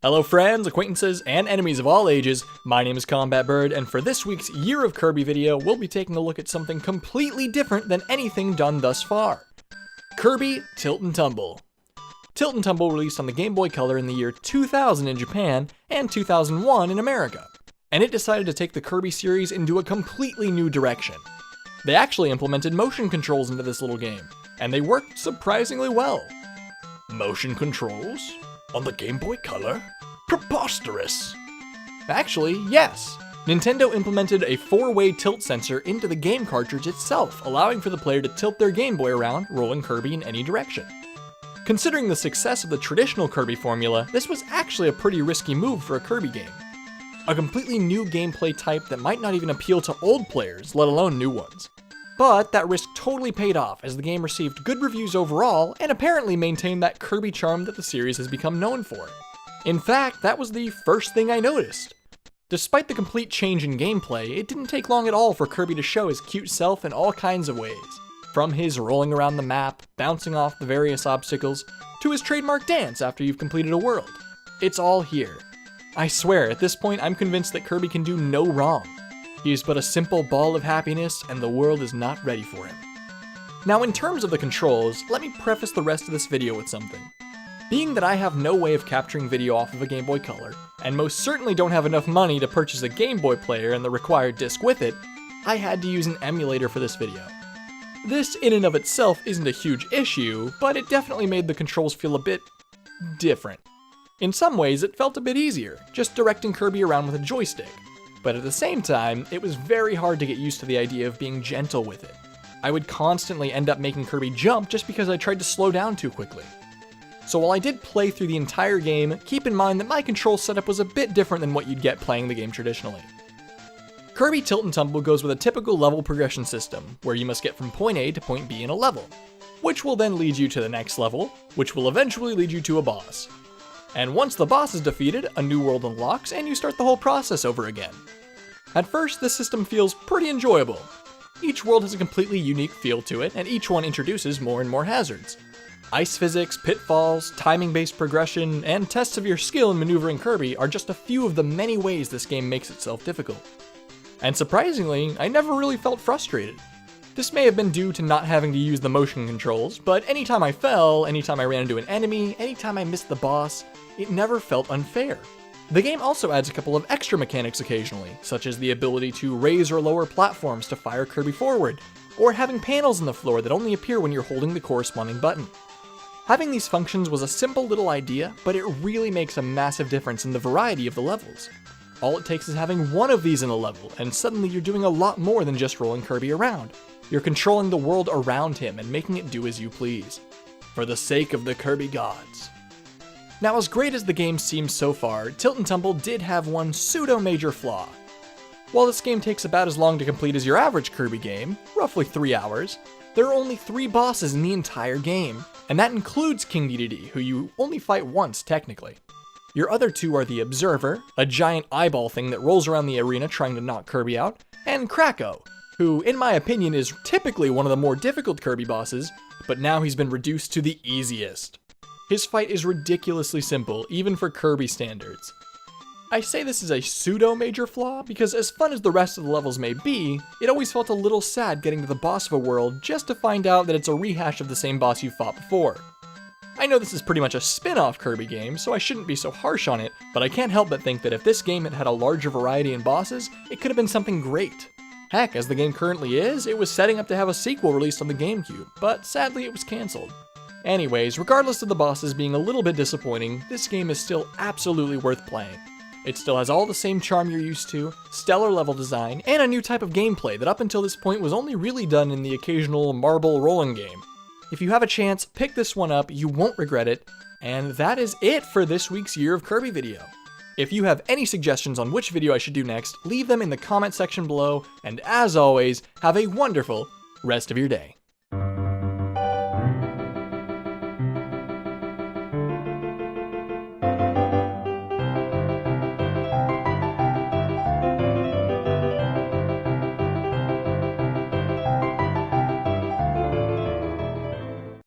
Hello friends, acquaintances, and enemies of all ages, my name is Combat Bird, and for this week's Year of Kirby video, we'll be taking a look at something completely different than anything done thus far. Kirby Tilt and Tumble. Tilt and Tumble released on the Game Boy Color in the year 2000 in Japan and 2001 in America, and it decided to take the Kirby series into a completely new direction. They actually implemented motion controls into this little game, and they worked surprisingly well. Motion controls? On the Game Boy Color? Preposterous! Actually, yes. Nintendo implemented a 4-way tilt sensor into the game cartridge itself, allowing for the player to tilt their Game Boy around, rolling Kirby in any direction. Considering the success of the traditional Kirby formula, this was actually a pretty risky move for a Kirby game. A completely new gameplay type that might not even appeal to old players, let alone new ones. But that risk totally paid off as the game received good reviews overall and apparently maintained that Kirby charm that the series has become known for. In fact, that was the first thing I noticed. Despite the complete change in gameplay, it didn't take long at all for Kirby to show his cute self in all kinds of ways. From his rolling around the map, bouncing off the various obstacles, to his trademark dance after you've completed a world. It's all here. I swear, at this point I'm convinced that Kirby can do no wrong. He is but a simple ball of happiness, and the world is not ready for him. Now, in terms of the controls, let me preface the rest of this video with something. Being that I have no way of capturing video off of a Game Boy Color, and most certainly don't have enough money to purchase a Game Boy player and the required disc with it, I had to use an emulator for this video. This in and of itself isn't a huge issue, but it definitely made the controls feel a bit different. In some ways, it felt a bit easier, just directing Kirby around with a joystick. But at the same time, it was very hard to get used to the idea of being gentle with it. I would constantly end up making Kirby jump just because I tried to slow down too quickly. So while I did play through the entire game, keep in mind that my control setup was a bit different than what you'd get playing the game traditionally. Kirby Tilt and Tumble goes with a typical level progression system, where you must get from point A to point B in a level, which will then lead you to the next level, which will eventually lead you to a boss. And once the boss is defeated, a new world unlocks and you start the whole process over again. At first, this system feels pretty enjoyable. Each world has a completely unique feel to it, and each one introduces more and more hazards. Ice physics, pitfalls, timing-based progression, and tests of your skill in maneuvering Kirby are just a few of the many ways this game makes itself difficult. And surprisingly, I never really felt frustrated. This may have been due to not having to use the motion controls, but anytime I fell, anytime I ran into an enemy, anytime I missed the boss, it never felt unfair. The game also adds a couple of extra mechanics occasionally, such as the ability to raise or lower platforms to fire Kirby forward, or having panels in the floor that only appear when you're holding the corresponding button. Having these functions was a simple little idea, but it really makes a massive difference in the variety of the levels. All it takes is having one of these in a level, and suddenly you're doing a lot more than just rolling Kirby around. You're controlling the world around him and making it do as you please. For the sake of the Kirby gods. Now, as great as the game seems so far, Tilt and Tumble did have one pseudo-major flaw. While this game takes about as long to complete as your average Kirby game, roughly 3 hours, there are only 3 bosses in the entire game, and that includes King Dedede, who you only fight once technically. Your other 2 are the Observer, a giant eyeball thing that rolls around the arena trying to knock Kirby out, and Kracko, who in my opinion is typically one of the more difficult Kirby bosses, but now he's been reduced to the easiest. His fight is ridiculously simple, even for Kirby standards. I say this is a pseudo-major flaw because as fun as the rest of the levels may be, it always felt a little sad getting to the boss of a world just to find out that it's a rehash of the same boss you fought before. I know this is pretty much a spin-off Kirby game, so I shouldn't be so harsh on it, but I can't help but think that if this game had had a larger variety in bosses, it could have been something great. Heck, as the game currently is, it was setting up to have a sequel released on the GameCube, but sadly it was cancelled. Anyways, regardless of the bosses being a little bit disappointing, this game is still absolutely worth playing. It still has all the same charm you're used to, stellar level design, and a new type of gameplay that up until this point was only really done in the occasional marble rolling game. If you have a chance, pick this one up, you won't regret it, and that is it for this week's Year of Kirby video. If you have any suggestions on which video I should do next, leave them in the comment section below, and as always, have a wonderful rest of your day.